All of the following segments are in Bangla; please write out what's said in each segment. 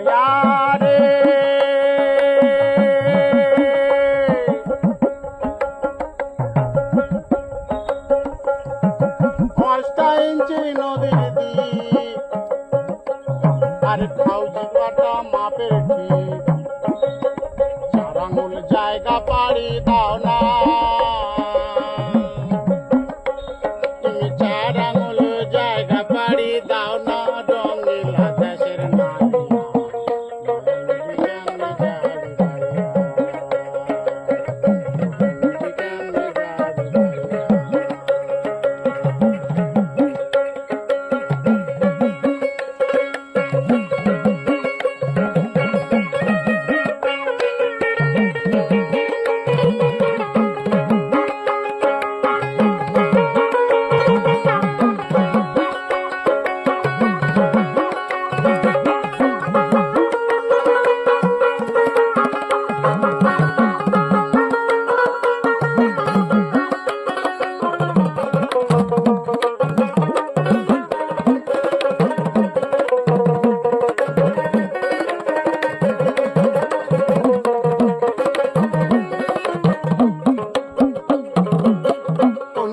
নায়ারে পাঁচটা ইঞ্চি নদীর দ্বীপ আর খাউজি কাটা মাপের ঠিক চার আঙুল জায়গা পাড়ি দাও না তুমি চার আঙুল জায়গা পাড়ি দাও না রঙিলা দেশের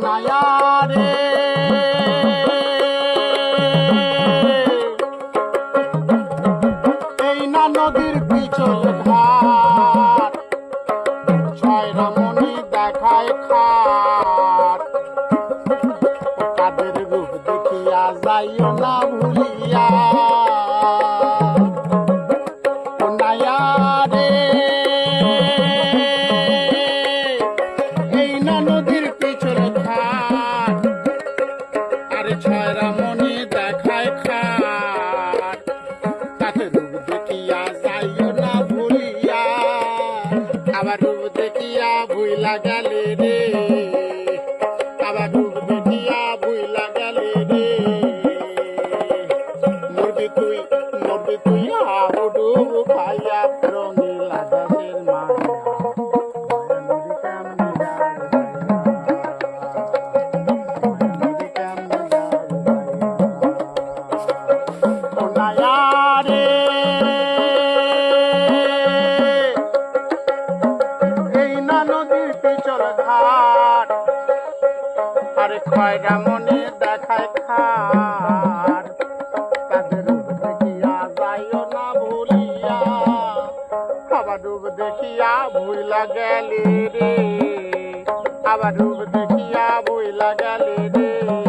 নায়ারে এই না নদীর পিছল ঘাট ছয় রমণী দেখায় খাট তাদের রূপ দেখিয়া যাইও না ভুলিয়া নায়ারে এই না নদীর পিছল ঘাট আরে ছয় রমণী দেখায় খাট তাদের রূপ দেখিয়া যাইও না ভুলিয়া আবার রূপ দেখিয়া ভুইলা গেলে রে আবার রূপ দেখিয়া ভুইলা গেলে রে মরবি তুই আহুডু খাইয়া রঙিলা দেশের মায়া নায়ারে এই না নদীর পিছল ঘাট আরে খয়রা মনে দেখায় খাট তাদের রূপ দেখিয়া যাইও না ভুলিয়া আবার রূপ দেখিয়া ভুইলা গেলে রে আবার রূপ দেখিয়া ভুইলা গেলে রে